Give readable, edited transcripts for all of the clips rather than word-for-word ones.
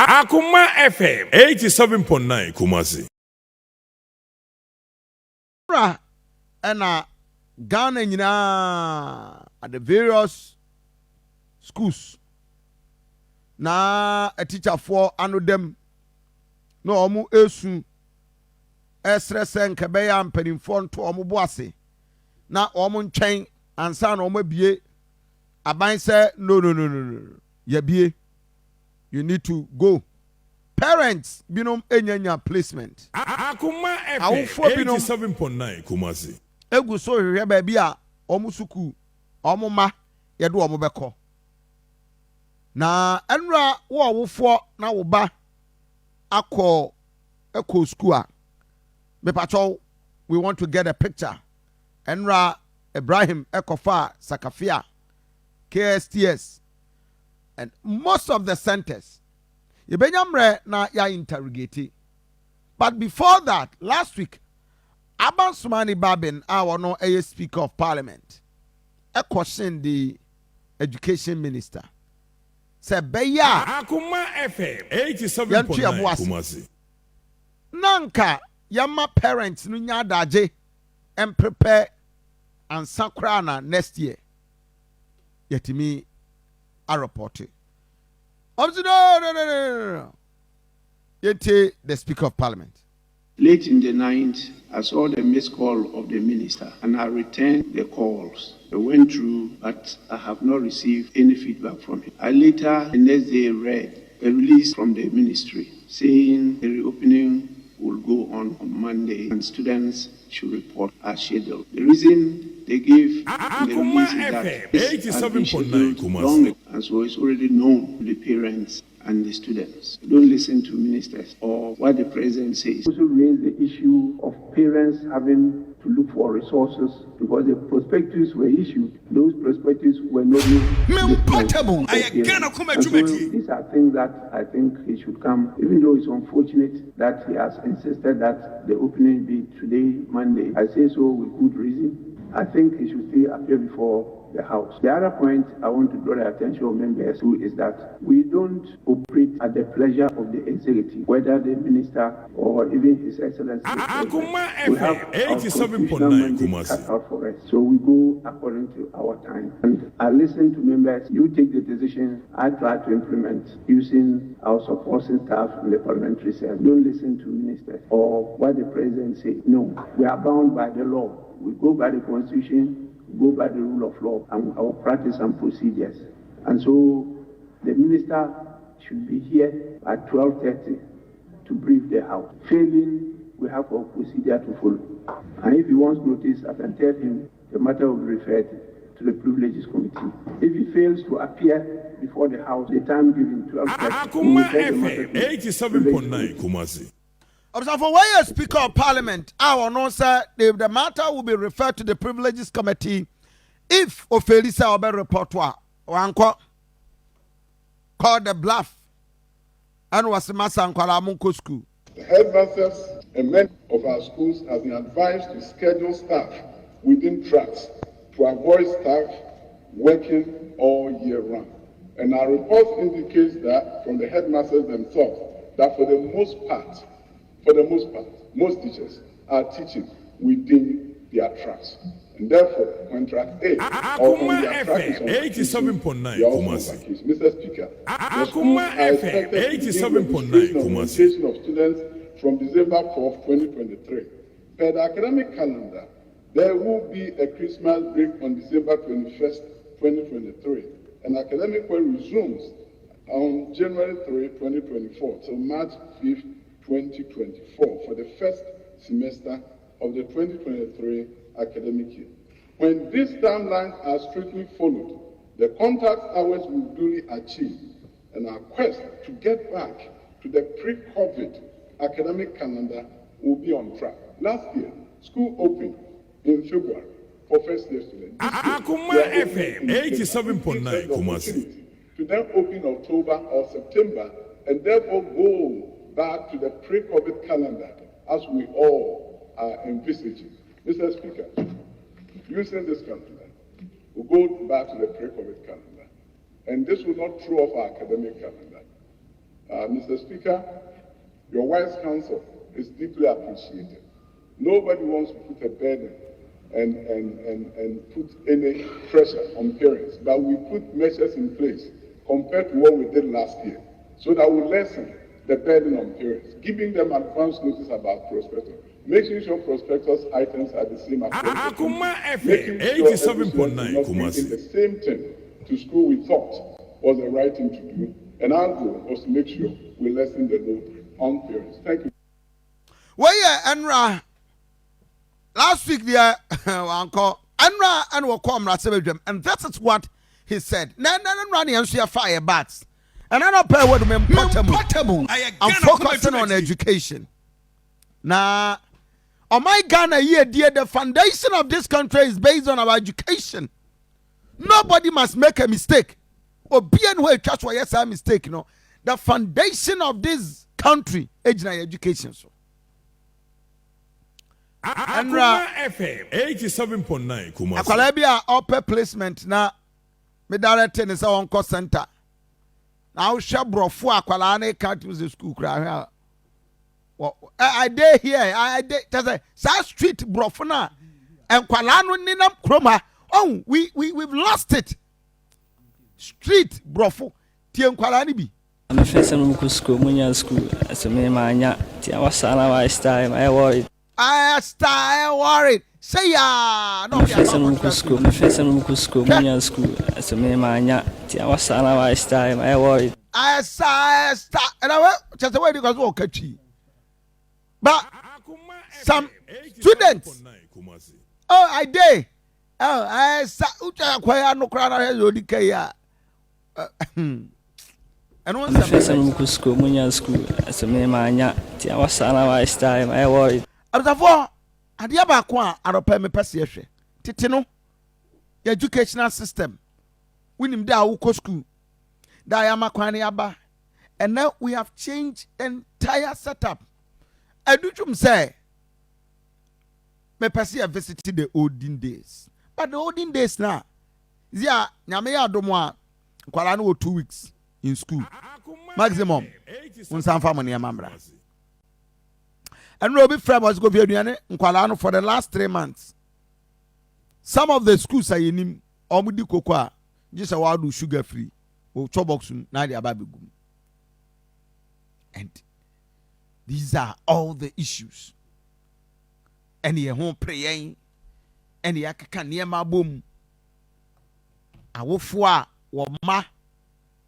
Akoma FM 87.9 Kumasi. And Ghana nyina at the various schools na a teacher for anu dem no omu esu esresen kebeya mpanimfo nto omu boase na omu ntwen ansa na omu bie aban say no ya bie you need to go. Parents binom enyanya placement. Akoma FM 87.9 Kumasi. Egu so hwehwe ba bia omu suku omu ma ye do omu beko. Na enra wo wofo na wo ba akọ school a me pacho we want to get a picture. Enra Ibrahim ekofa Sakafia KSTS and most of the centers Yebenyamre na ya interrogate. But before that, last week, Aban Sumani Babin, our no a Speaker of Parliament, a question the Education Minister. Said Beya Akoma FM 87.9 Kumasi. Nanka Yama parents nunya daje and prepare and Sakrana next year. Yetimi a report. No. Yet the Speaker of Parliament. Late in the night, I saw the missed call of the minister and I returned the calls. I went through, but I have not received any feedback from him. I later, the next day, read a release from the ministry saying the reopening will go on Monday and students should report as scheduled. The reason they gave in the release is that this has been scheduled long, and so it's already known to the parents and the students. Don't listen to ministers or what the president says. Also raise the issue of parents having to look for resources because the prospectus were issued. Those prospectus were not used. These are things that I think he should come, even though it's unfortunate that he has insisted that the opening be today, Monday. I say so with good reason. I think he should still appear before the House. The other point I want to draw the attention of members to is that we don't operate at the pleasure of the executive, whether the minister or even His Excellency. We have 87.9 cut out for us, so we go according to our time. And I listen to members. You take the decisions. I try to implement using our supporting staff in the parliamentary cells. Don't listen to ministers or what the president says. No, we are bound by the law. We go by the constitution, go by the rule of law and our practice and procedures. And so the minister should be here at 12:30 to brief the House. Failing, we have a procedure to follow. And if he wants notice, I can tell him the matter will be referred to the Privileges Committee. If he fails to appear before the House, the time given 12:30. Akoma FM 87.9 Kumasi. For why a Speaker of Parliament, our no sir, the matter will be referred to the Privileges Committee if Ofelisa Obe repertoire or called the bluff and was Massa Nkwala Munko School. The headmasters and men of our schools have been advised to schedule staff within tracks to avoid staff working all year round. And our report indicates that from the headmasters themselves, that for the most part, most teachers are teaching within their tracks. And therefore, when track A or on their track is on 87.9 Kumasi. Mr. Speaker, the schools are expected to begin registration of students from December 4th, 2023. Per the academic calendar, there will be a Christmas break on December 21st, 2023. And academic year resumes on January 3, 2024 till March 5th, 2024 for the first semester of the 2023 academic year. When these timelines are strictly followed, the contact hours will duly achieve, and our quest to get back to the pre-COVID academic calendar will be on track. Last year, school opened in February for first year students. Akoma FM 87.9 Kumasi. To then open October or September and therefore go back to the pre-COVID calendar as we all are envisaging. Mr. Speaker, using this calendar, we'll go back to the pre-COVID calendar. And this will not throw off our academic calendar. Mr. Speaker, your wise counsel is deeply appreciated. Nobody wants to put a burden and put any pressure on parents, but we put measures in place compared to what we did last year, so that we lessen the burden on parents, giving them advance notice about prospectus, making sure prospectus items are the same as Akoma FM, making sure 87.9 not taking the same thing to school we thought was the right thing to do, and our goal was to make sure we lessen the load on parents. Thank you. Well, yeah, Enra. Last week, the uncle Enra and Wakoma, and that is what he said. Nan running and see a fire bats. And I don't pay what I'm portable. I'm focusing on education. Now, oh my Ghana here, dear, the foundation of this country is based on our education. Nobody must make a mistake. Or be anywhere catch why yes, I mistake, you know. The foundation of this country is education. So. Akoma FM 87.9 Kumasi. Akwalabia upper placement na me director is on cost center. Now shabrofo akwala na can't use the school cry. I day here, I day say street brofo na enkwala no ninam kroma. Oh, we've lost it. Street brofo tie enkwala ni bi. I'm facing school, munya school. So me manya ti awasana wa style I worried. I start worried. Say ya. No, I'm facing school, munya school. So me manya ti awasana wa style I worried. I start and I just the way because we catch. But some students. Oh, I day. Oh, I start ucha kwaya no krana hezo dikaya. And one facing school, munya school. So me manya ti awasana wa style I worried. Abafo adia ba ko a aropa me pese hwe tete no educational system winim da wo ko school da ya makwan ya ba, and now we have changed entire setup. Aduchum say me pese a visit the olden days, but the olden days now zia nyame ya adomo a kwala no 2 weeks in school maximum unsan fa money amambra. And Robbie Frem was go Nkwalano for the last 3 months. Some of the schools are in him omudi cocoa, just a wild sugar free, or choboxun, nadia babigum. And these are all the issues. And your home praying, and the akakan near my boom. Awofua, wama,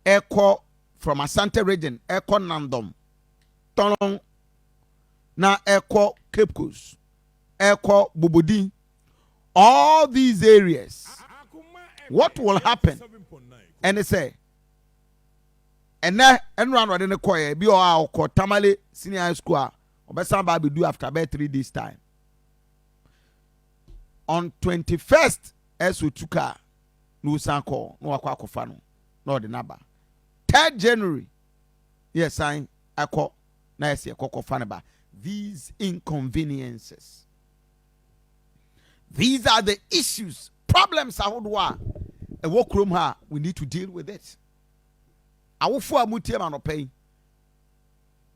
echo from Asante region, echo nandom, tonong. Na Eko Cape Coast, Eko Bobodi, all these areas, what will happen? And they say, and now, and run in the choir, be our Tamale Senior High School, or by somebody do after about 3 days' time. On 21st, as we took her, no Sanko, no Aquafano, no the number. 3rd January, yes, I call, nice, Coco Fanaba. These inconveniences. These are the issues, problems. A workroom, we need to deal with it.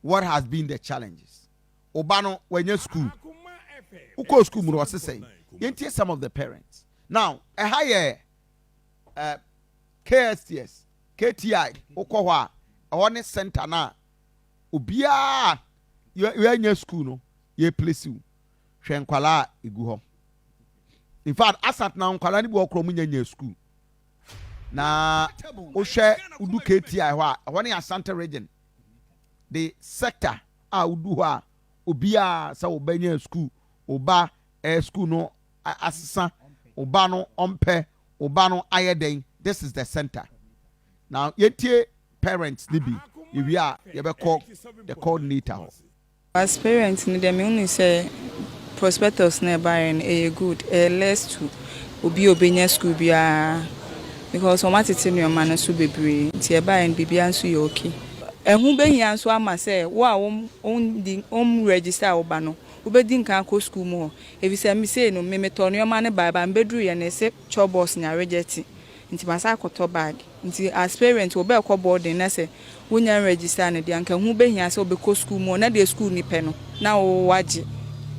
What has been the challenges? Obano, when you're school, who calls school, was saying, you hear some of the parents. Now, a higher KSTS, KTI, Okowa, a one center now, Ubia. You are in your school, no? You place you. Shenkwala iguho. In fact, asat na nkwala ni bo okromu nya school. Na o hwe udu KTI ho a woni Asante region. The sector a udu ho a obia sa obanya school, oba school no asesa, oba no ompe, oba no ayeden. This is the center. Now, yetie parents nibi, you are you be call the coordinator. As parents, they only say prospectus nearby and a good, a less to obey school because on what it's in your manner to be brave, tearby and be so you okay. And who be here, so I must say, wow, own register Obano, who be didn't go school more. If you say me say no, me turn your money by bedroom and a chop boss in a rejecting. nti masa akoto bag nti as parent obe ekọ boarding na say wonya register na de anka hu behia say obekọ school mo na de school ni pe no na wo waje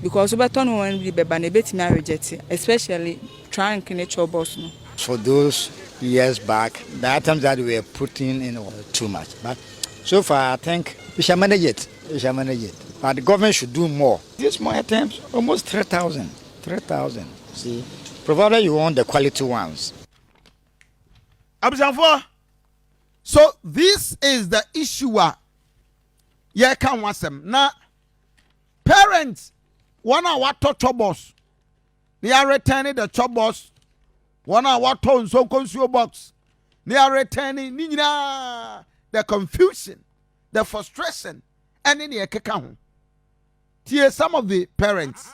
because obeto no wan be beba na betimi reject especially trunk nature bus no. For those years back, the items that we were putting in were too much. But so far, I think we shall manage it. We shall manage it. But the government should do more. These more items, almost 3,000. 3,000. See, provided you want the quality ones. So this is the issue. Yeah, can want them now. Parents, one hour to chobos. They are returning the chobos. 1 hour tone so consumer box. They are returning the confusion, the frustration, and in the account. Here some of the parents.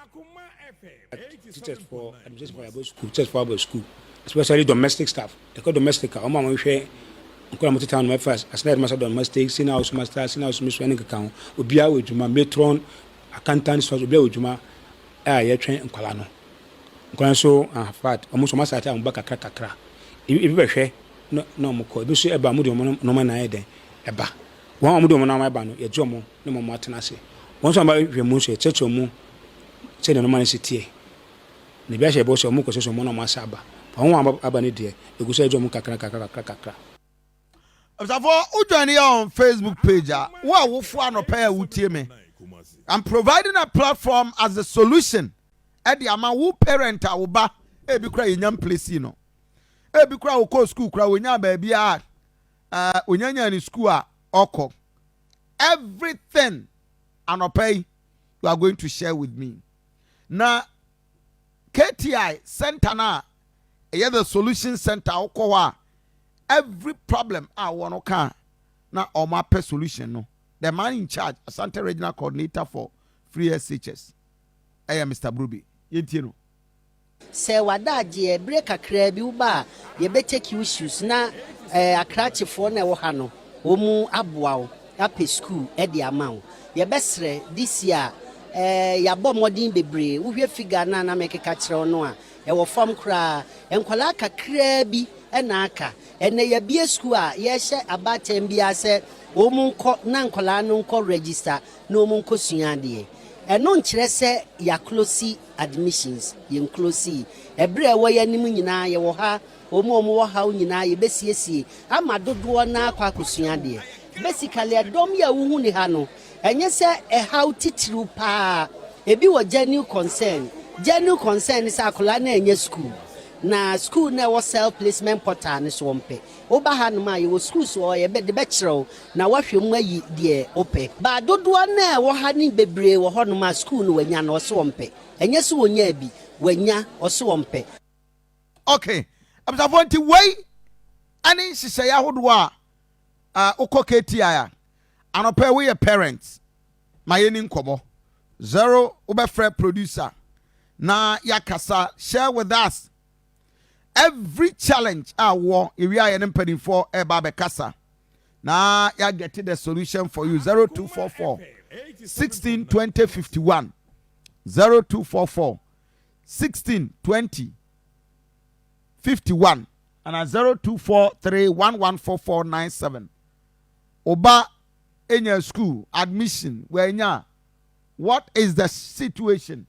Teachers for school, especially domestic staff. They call domestic. I'm going to share. I'm going to tell my first. I said, "Master domestic. Senior house master. Senior house miss running account. Obia with Juma matron, accountant. So obia with Juma. Yeah, train in Kalano. So fat almost almost at I'm back a crack. If you share, no more call. You see about Mudu no man I eba. One Mudu on my ban, your jomo, no more Martinasi. Once I'm about your moose, church or moon, say the man city. The best boss or Muko so mono masaba. One abani dear, you could say Jomuka crack. Observe Ujani on Facebook page. What wolf one or pair would me. I'm providing a platform as a solution. Edi ama wo parent a wo ba e bi kra yenyam place no e bi kra wo ko school kra wonya ba bia onyanya ni school a oko everything anopay you are going to share with me na KTI center na the solution center oko wa every problem a wono ka na o ma pe solution no the man in charge Asante regional coordinator for free SHS Mr. Bruby. Yentino. Se wadaje break akra bi uba ye be take issues na akrache fo na wo ha no wo mu aboa wo ape school e de amawo ye besre this year ya bɔ modern bebre wo hwe figure na mekeka kire no a e wo form kra enkwala kakra bi e na aka ene ye bie school a ye hye abatem bia se wo mu nko na nkwala no nko register na wo mu nko suade eno nkyere se ya close admissions ye close ebre wo ya nim nyina ye wo ha omo wo ha nyina ye besiesie ama dodo na akwa kosuade basically adom ya wo hu ni ha no enye se e how titiru pa ebi wo genuine concern is akola na enye school na school na wo self placement portal ni so mpe oba ha no ma ye wo school so ye be de be kire na wahwe mu ayi de ope ba dodo na wo ha ni bebre wo ho no ma school no wanya na so mpe enye so wonya bi wanya so mpe. Okay abzafonti wei ani sise ya hodo a ukọ KTI anope we parents my ni nkomo 0 ubefre producer na yakasa share with us every challenge war area yen mpedin for eba be kasa na ya get the solution for you 0244 16 20 51 0244 16 20 51 and 0243 114497 oba enya school admission wenya what is the situation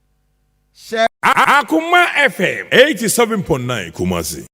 share Akoma FM 87.9 Kumasi.